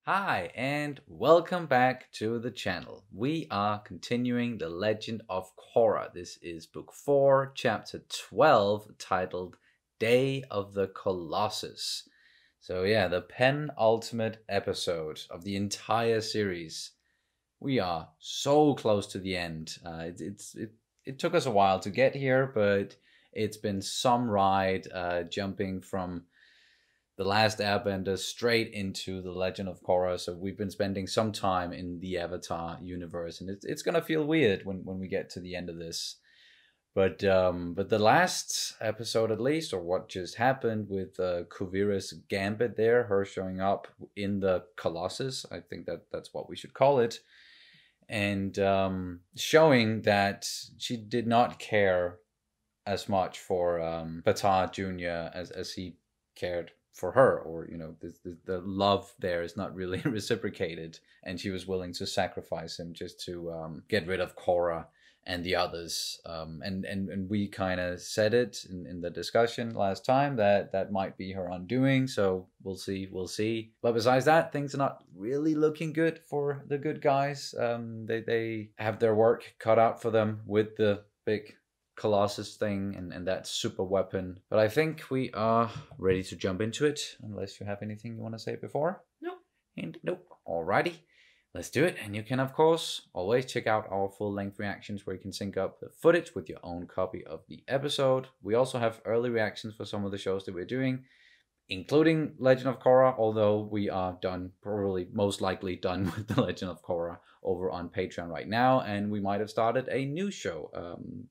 Hi, and welcome back to the channel. We are continuing the Legend of Korra. This is book 4, chapter 12, titled Day of the Colossus. So yeah, the penultimate episode of the entire series. We are so close to the end. It took us a while to get here, but it's been some ride jumping from the Last Airbender straight into the Legend of Korra. So we've been spending some time in the Avatar universe, and it's gonna feel weird when we get to the end of this. But the last episode, at least, or what just happened with Kuvira's gambit there, her showing up in the Colossus, I think that's what we should call it, and showing that she did not care as much for Pata Jr. as he cared for her, or the love there is not really reciprocated, and she was willing to sacrifice him just to get rid of Korra and the others, and we kind of said it in the discussion last time that might be her undoing, so we'll see. But besides that, things are not really looking good for the good guys. They have their work cut out for them with the big Colossus thing and that super weapon. But I think we are ready to jump into it, unless you have anything you want to say before. Nope. And nope. Alrighty, let's do it. And you can, of course, always check out our full-length reactions where you can sync up the footage with your own copy of the episode. We also have early reactions for some of the shows that we're doing, including Legend of Korra, although we are done, probably most likely done with the Legend of Korra over on Patreon right now, and we might have started a new show.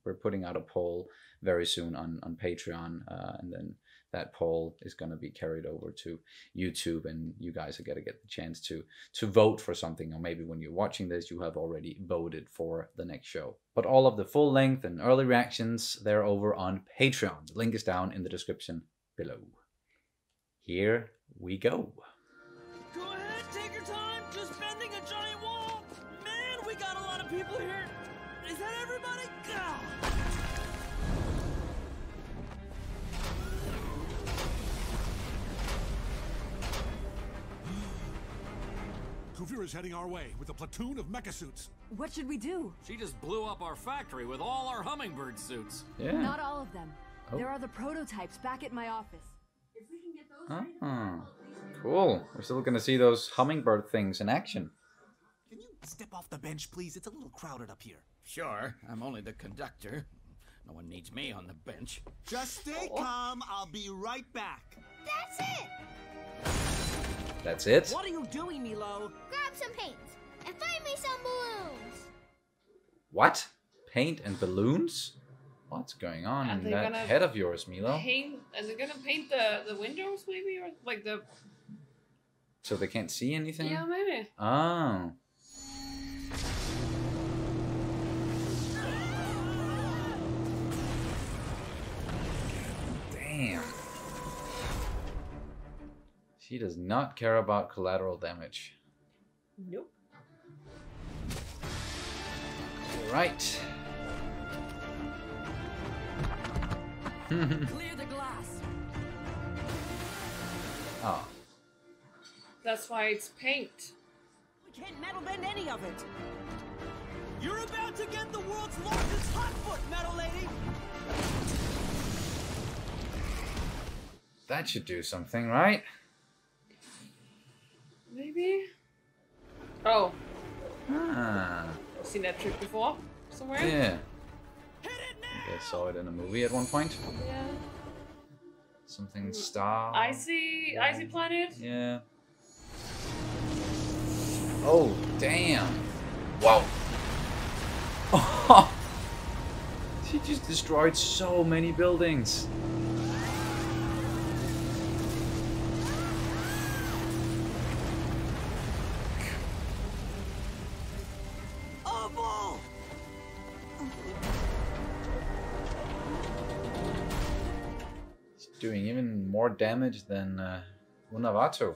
We're putting out a poll very soon on Patreon, and then that poll is going to be carried over to YouTube, and you guys are going to get the chance to vote for something, or maybe when you're watching this, you have already voted for the next show. But all of the full length and early reactions, they're over on Patreon. The link is down in the description below. Here we go. Go ahead, take your time. Just bending a giant wall. Man, we got a lot of people here. Is that everybody? Gah! Kuvira's heading our way with a platoon of mecha suits. What should we do? She just blew up our factory with all our hummingbird suits. Yeah. Not all of them. Oh. There are the prototypes back at my office. If we can get those Cool. We're still going to see those hummingbird things in action. Can you step off the bench, please? It's a little crowded up here. Sure, I'm only the conductor. No one needs me on the bench. Just stay calm. I'll be right back. That's it! That's it? What are you doing, Milo? Grab some paint and find me some balloons! What? Paint and balloons? What's going on Are in they that gonna head of yours, Milo? Is it gonna paint the windows maybe, or like the? So they can't see anything? Yeah, maybe. Oh. Damn. She does not care about collateral damage. Nope. Right. Clear the glass. Oh. That's why it's paint. We can't metal bend any of it. You're about to get the world's largest hot foot, metal lady. That should do something, right? Maybe. Oh, Ah. seen that trick before somewhere? Yeah. Hit it now! I saw it in a movie at one point. Yeah. Something star. Icy planet. Yeah. Oh, damn. Wow. She just destroyed so many buildings. Awful! She's doing even more damage than Unavato.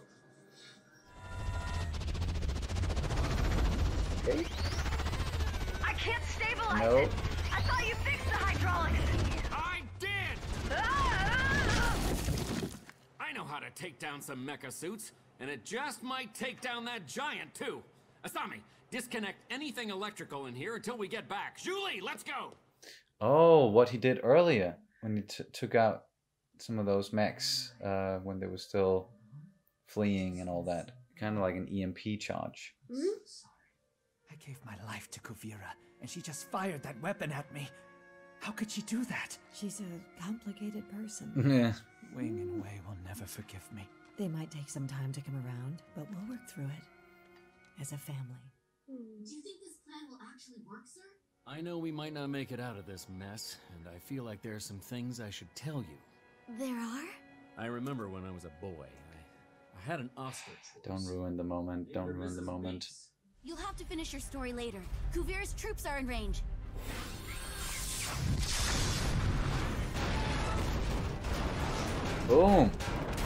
Okay. I can't stabilize No. it. I thought you fixed the hydraulics. I did! Ah! I know how to take down some mecha suits. And it just might take down that giant, too. Asami, disconnect anything electrical in here until we get back. Julie, let's go! Oh, what he did earlier when he took out some of those mechs when they were still fleeing and all that. Kind of like an EMP charge. I gave my life to Kuvira, and she just fired that weapon at me. How could she do that? She's a complicated person. Yeah. Wing and Wei will never forgive me. They might take some time to come around, but we'll work through it as a family. Do you think this plan will actually work, sir? I know we might not make it out of this mess, and I feel like there are some things I should tell you. There are? I remember when I was a boy, I had an ostrich. Don't ruin the moment. Don't ruin the moment. You'll have to finish your story later. Kuvira's troops are in range. Boom.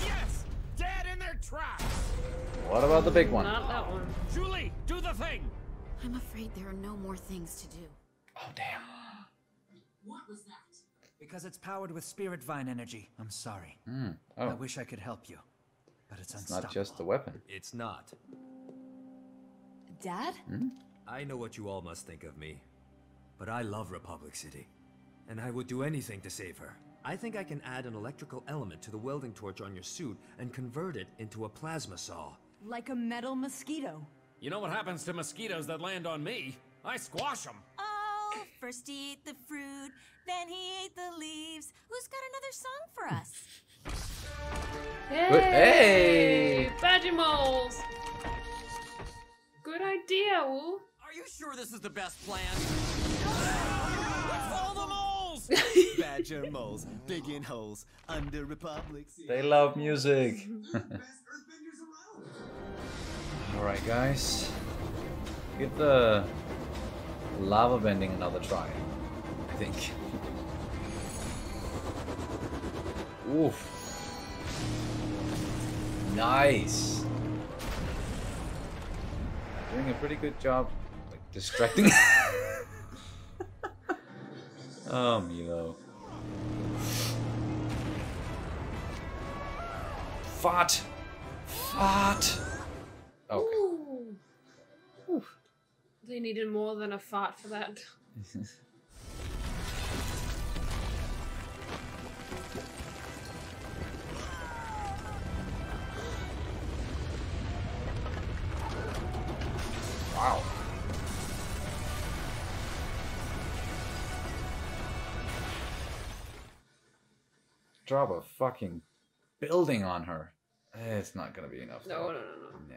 Yes! Dead in their tracks! What about the big one? Not that one. Julie, do the thing! I'm afraid there are no more things to do. Oh, damn. What was that? Because it's powered with spirit vine energy. I'm sorry. Oh, I wish I could help you, but it's it's unstoppable. not just the weapon. It's not. Dad? I know what you all must think of me, but I love Republic City, and I would do anything to save her. I think I can add an electrical element to the welding torch on your suit and convert it into a plasma saw. Like a metal mosquito. You know what happens to mosquitoes that land on me? I squash them. Oh, first he ate the fruit, then he ate the leaves. Who's got another song for us? Hey! Badgermoles! Good idea, Woo. Are you sure this is the best plan? Follow the moles! Badger moles, digging holes under Republics. They love music. Alright, guys. Give the lava bending another try, I think. Oof. Nice. Doing a pretty good job, like, distracting. Oh, Milo. Fart! Fart! Okay. Ooh. They needed more than a fart for that. Wow. Drop a fucking building on her. It's not gonna be enough. No. Nah.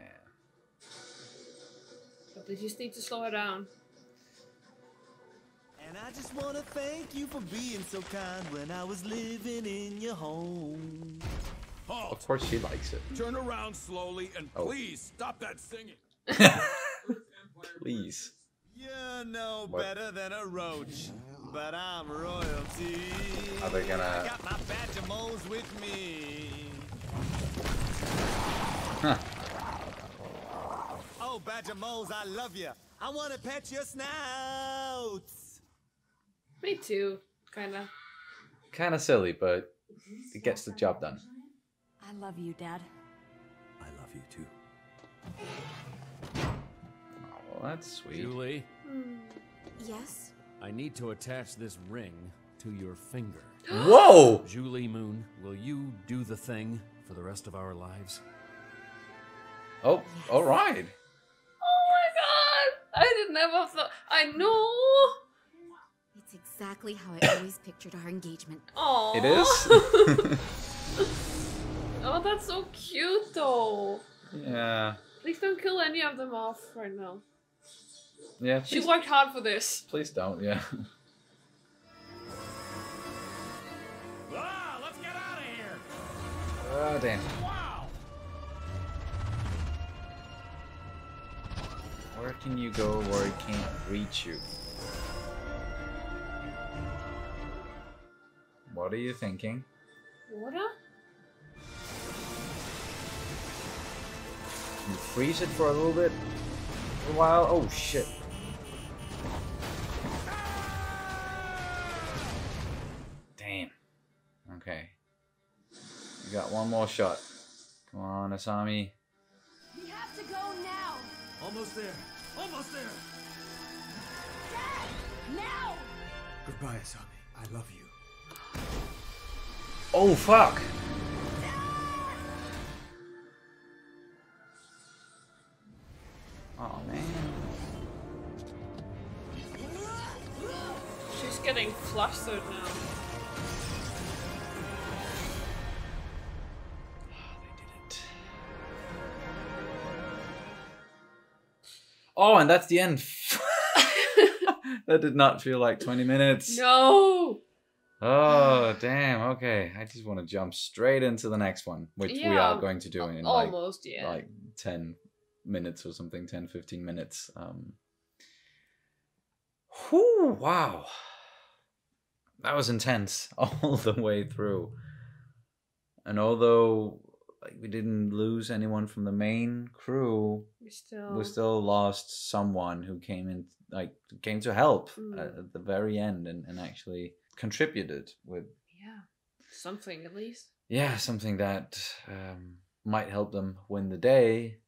But they just need to slow her down. And I just want to thank you for being so kind when I was living in your home. Halt. Of course she likes it. Turn around slowly and Oh. please stop that singing. Please. You're no What? better than a roach, but I'm royalty. Are they gonna- I got my badger moles with me. Huh. Oh, badger moles, I love you. I want to pet your snouts. Me too, kinda. Kinda silly, but it gets the job done. I love you, Dad. I love you too. Oh, well, that's sweet. Julie, Yes? I need to attach this ring to your finger. Whoa! Julie Moon, will you do the thing for the rest of our lives? Oh, alright. Oh my god! I did never thought. I know! It's exactly how I always pictured our engagement. Aww. It is? Oh, that's so cute though. Yeah. Please don't kill any of them off right now. Yeah, She please, worked hard for this. please don't, yeah. Ah, let's get out of here! Oh, damn. Wow! Where can you go where it can't reach you? What are you thinking? Water? Can you freeze it for a little bit? A while? Oh, shit. Damn. Okay. You got one more shot. Come on, Asami. Almost there. Almost there. Dad! Now! Goodbye, Asami. I love you. Oh, fuck. Oh, man. She's getting flustered now. Oh, and that's the end. That did not feel like 20 minutes. No! Oh, damn. Okay. I just want to jump straight into the next one, which we are going to do in almost, like 10 minutes or something, 10, 15 minutes. Whew, wow. That was intense all the way through. And although we didn't lose anyone from the main crew, we still lost someone who came to help at the very end and actually contributed with something at least. Yeah, something that might help them win the day,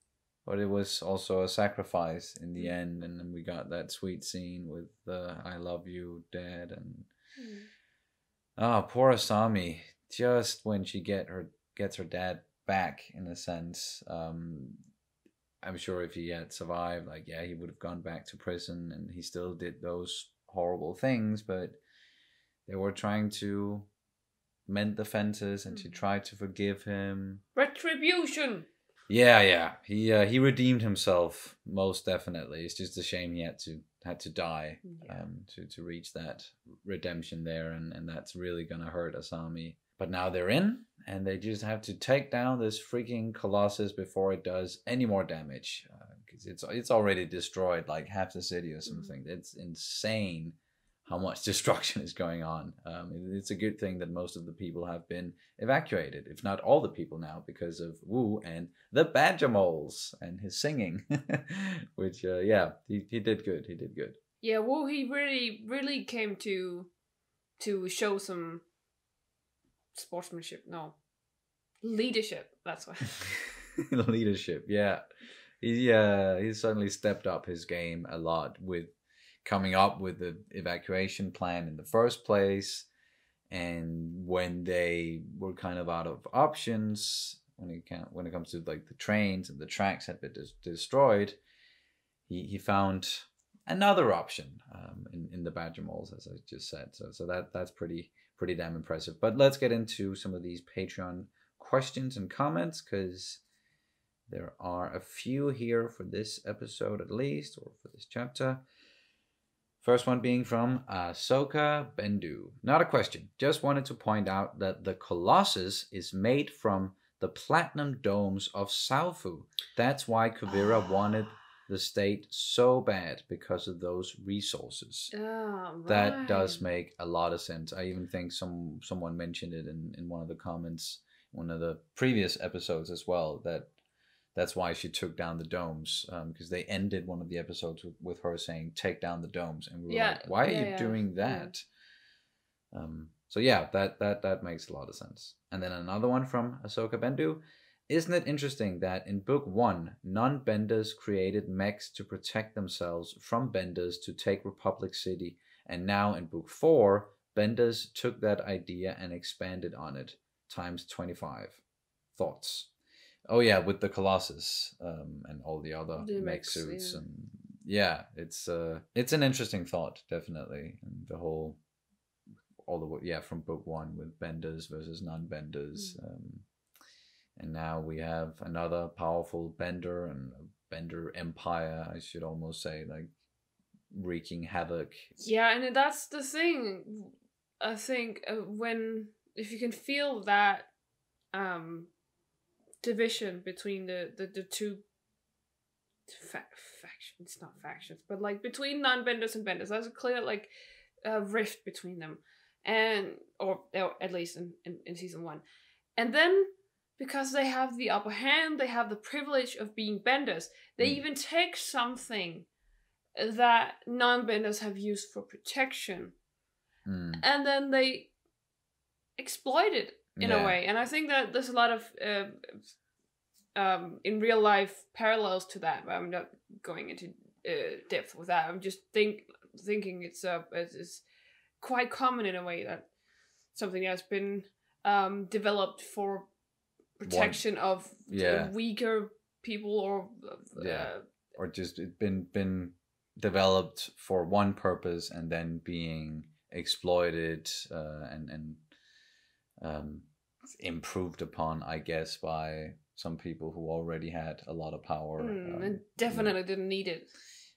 but it was also a sacrifice in the end. And then we got that sweet scene with the "I love you, Dad," and poor Asami. Just when she gets her dad back, in a sense, I'm sure if he had survived, he would have gone back to prison, and he still did those horrible things, but they were trying to mend the fences, and she tried to forgive him. Retribution. Yeah. He redeemed himself, most definitely. It's just a shame he had to die to reach that redemption there, and that's really gonna hurt Asami. But now they're in, and they just have to take down this freaking Colossus before it does any more damage, because it's already destroyed like half the city or something. It's insane how much destruction is going on. It's a good thing that most of the people have been evacuated, if not all the people now, because of Wu and the Badger Moles and his singing, which he did good. He did good. Yeah, Wu, he really came to show some sportsmanship. No, leadership. That's what. Leadership. Yeah, he suddenly stepped up his game a lot with coming up with the evacuation plan in the first place, and when they were kind of out of options, when it comes to like the trains and the tracks had been destroyed, he found another option in the Badger Moles, as I just said. So that's pretty damn impressive. But let's get into some of these Patreon questions and comments, because there are a few here for this episode at least, or for this chapter. First one being from Ahsoka Bendu. Not a question, just wanted to point out that the Colossus is made from the platinum domes of Saufu. That's why Kuvira wanted the state so bad, because of those resources. Right. That does make a lot of sense. I even think someone mentioned it in one of the comments, one of the previous episodes as well, that's why she took down the domes, because they ended one of the episodes with her saying, "Take down the domes," and we were like, "Why are you doing that?" So yeah, that makes a lot of sense. And then another one from Ahsoka Bendu. Isn't it interesting that in Book 1, non-Benders created mechs to protect themselves from Benders to take Republic City, and now in Book 4, Benders took that idea and expanded on it, times 25. Thoughts? Oh yeah, with the Colossus and all the other mech suits, and it's an interesting thought, definitely, and from Book 1 with Benders versus non-Benders. And now we have another powerful Bender and a Bender Empire, I should almost say, like wreaking havoc. Yeah, and that's the thing. I think if you can feel that division between the two factions, it's not factions, but like between non-Benders and Benders, there's a clear rift between them, or at least in season 1, and then, because they have the upper hand, they have the privilege of being Benders. They even take something that non-Benders have used for protection, and then they exploit it in a way. And I think that there's a lot of in real life parallels to that, but I'm not going into depth with that. I'm just thinking it's quite common in a way, that something that's been developed for protection of weaker people, or just it been developed for one purpose and then being exploited and improved upon, I guess, by some people who already had a lot of power and definitely didn't need it.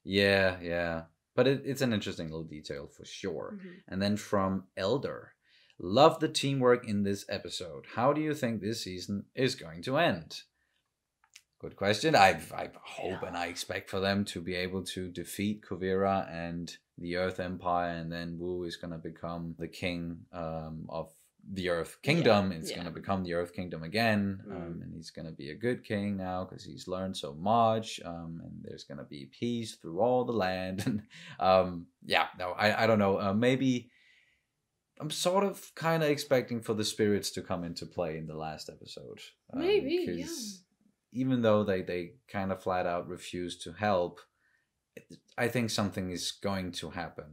Yeah, but it's an interesting little detail for sure. Mm-hmm. And then from Elder, love the teamwork in this episode. How do you think this season is going to end? Good question. I hope and I expect for them to be able to defeat Kuvira and the Earth Empire, and then Wu is going to become the king of the Earth Kingdom. It's going to become the Earth Kingdom again, and he's going to be a good king now because he's learned so much, and there's going to be peace through all the land. And I don't know. Maybe I'm sort of kind of expecting for the spirits to come into play in the last episode. Maybe, even though they kind of flat out refuse to help, I think something is going to happen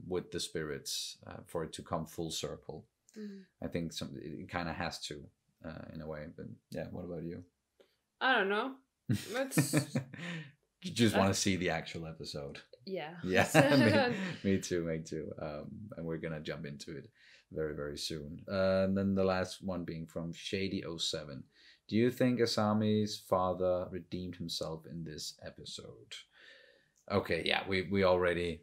with the spirits for it to come full circle. I think it kind of has to, in a way. But yeah, what about you? I don't know. You just want to see the actual episode. Yeah. Me too. And we're gonna jump into it very, very soon. And then the last one being from Shady07. Do you think Asami's father redeemed himself in this episode? Okay, yeah, we already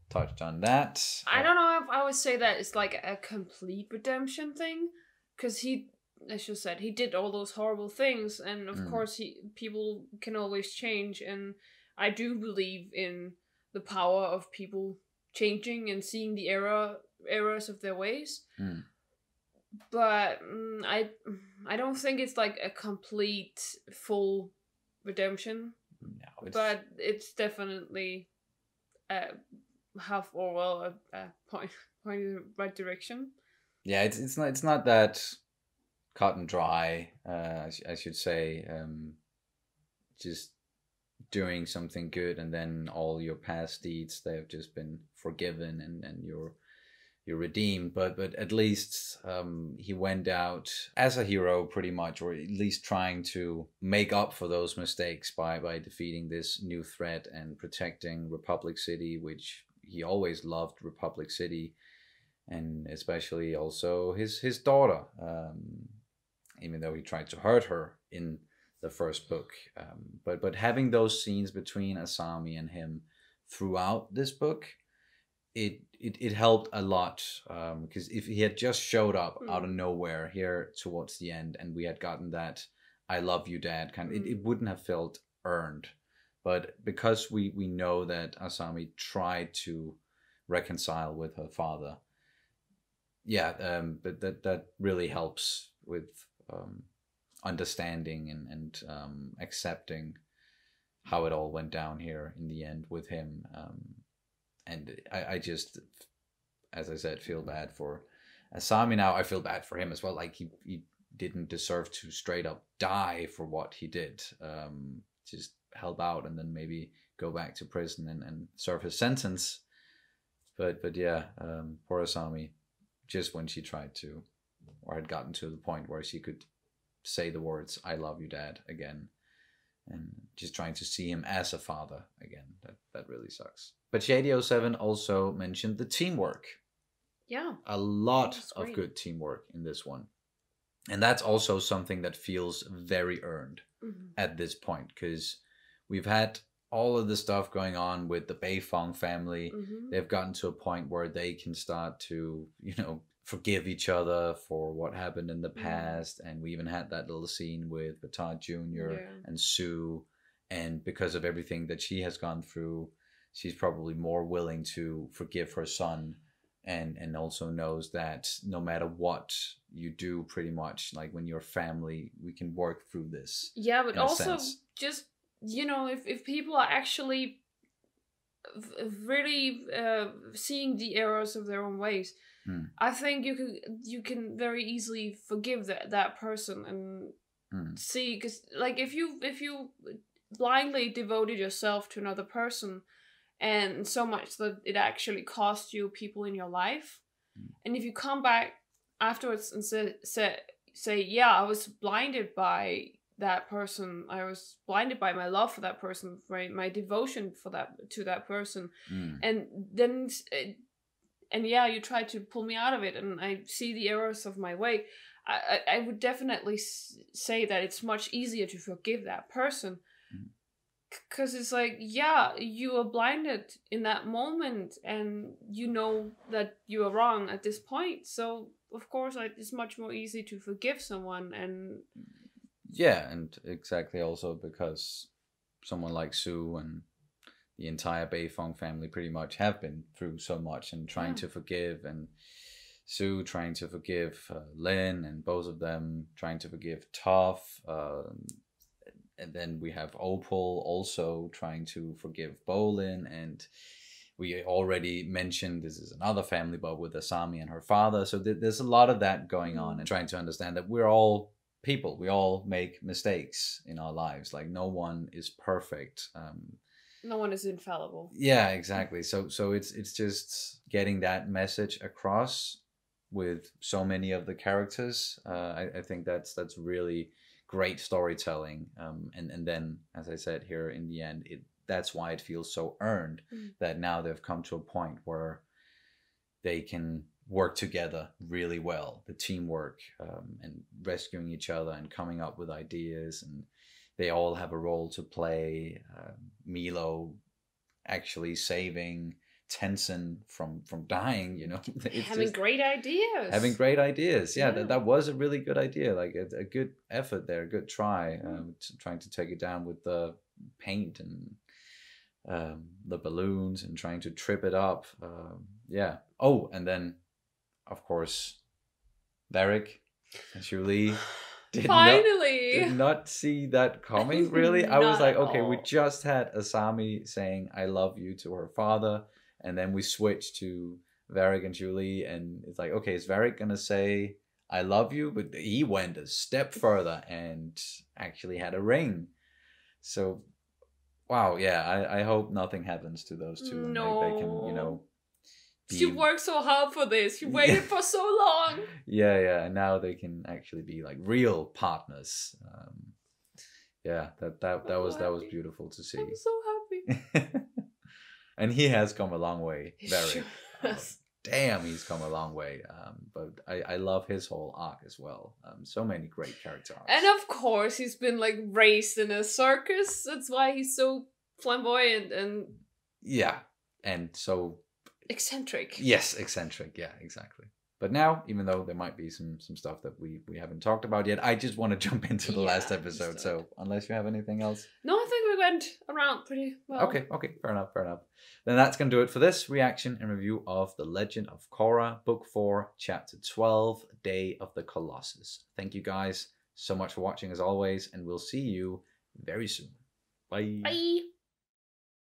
touched on that. I don't know if I would say that it's like a complete redemption thing, because he, as you said, he did all those horrible things, and of course people can always change, and I do believe in the power of people changing and seeing the errors of their ways. But I don't think it's like a complete full redemption. No, but it's definitely a point in the right direction. Yeah, it's not that cut and dry. I should say, just doing something good and then all your past deeds, they have just been forgiven and you're redeemed, but at least he went out as a hero pretty much, or at least trying to make up for those mistakes by defeating this new threat and protecting Republic City, which he always loved Republic City, and especially also his daughter, even though he tried to hurt her in the first book. But having those scenes between Asami and him throughout this book, it helped a lot, because if he had just showed up out of nowhere here towards the end and we had gotten that "I love you, Dad" kind of, it wouldn't have felt earned. But because we know that Asami tried to reconcile with her father, but that really helps with understanding and accepting how it all went down here in the end with him. And I just, as I said, feel bad for Asami now. I feel bad for him as well. Like he didn't deserve to straight up die for what he did. Just help out and then maybe go back to prison and serve his sentence. But yeah, poor Asami, just when she tried to, or had gotten to the point where she could say the words "I love you, Dad" again, and just trying to see him as a father again, that really sucks. But Shady07 also mentioned the teamwork. Yeah. A lot of good teamwork in this one. And that's also something that feels very earned at this point, because we've had all of the stuff going on with the Beifong family. They've gotten to a point where they can start to, forgive each other for what happened in the past. And we even had that little scene with Batat Jr. and Sue. And because of everything that she has gone through, she's probably more willing to forgive her son, and also knows that no matter what you do, pretty much, like when you're family, we can work through this. Yeah, but also just, if people are actually really seeing the errors of their own ways, I think you can very easily forgive that person, and see, because like if you blindly devoted yourself to another person, and so much that it actually cost you people in your life, and if you come back afterwards and say, yeah, I was blinded by that person, I was blinded by my love for that person, right, my devotion to that person, and then and yeah, you try to pull me out of it, and I see the errors of my way. I would definitely say that it's much easier to forgive that person, because it's like, yeah, you were blinded in that moment, and you know that you are wrong at this point. So of course, it's much more easy to forgive someone. And yeah, and exactly, also because someone like Sue and the entire Beifong family pretty much have been through so much, and trying to forgive, and Sue trying to forgive Lin, and both of them trying to forgive Toph, and then we have Opal also trying to forgive Bolin, and we already mentioned this is another family, but with Asami and her father. So there's a lot of that going on, and trying to understand that we're all people. We all make mistakes in our lives. Like, no one is perfect. No one is infallible. Yeah, exactly. So it's just getting that message across with so many of the characters. I think that's really great storytelling. And then, as I said here in the end, that's why it feels so earned, that now they've come to a point where they can work together really well, the teamwork, and rescuing each other and coming up with ideas, and they all have a role to play. Milo actually saving Tencent from dying, you know. Having great ideas. Yeah, that was a really good idea, like a good effort there, a good try, trying to take it down with the paint and the balloons, and trying to trip it up. Yeah. Oh, and then of course Varric and Julie did not see that coming, really. I was like, okay, we just had Asami saying I love you to her father, and then we switched to Varric and Julie, and it's like, okay, is Varric gonna say I love you? But he went a step further and actually had a ring. So wow, yeah, I hope nothing happens to those two, and they can, you know, she worked so hard for this. She waited for so long. Yeah, and now they can actually be like real partners. Yeah, that was beautiful to see. I'm so happy. And he has come a long way. Very. Damn, he's come a long way. But I love his whole arc as well. So many great character arcs. And of course, he's been like raised in a circus. That's why he's so flamboyant and yeah, and so eccentric. Yes, eccentric. Yeah, exactly. But now, even though there might be some stuff that we haven't talked about yet, I just want to jump into the last episode. So unless you have anything else. No, I think we went around pretty well. Okay, fair enough. Then that's going to do it for this reaction and review of The Legend of Korra, Book 4, Chapter 12, Day of the Colossus. Thank you guys so much for watching as always, and we'll see you very soon. Bye. Bye.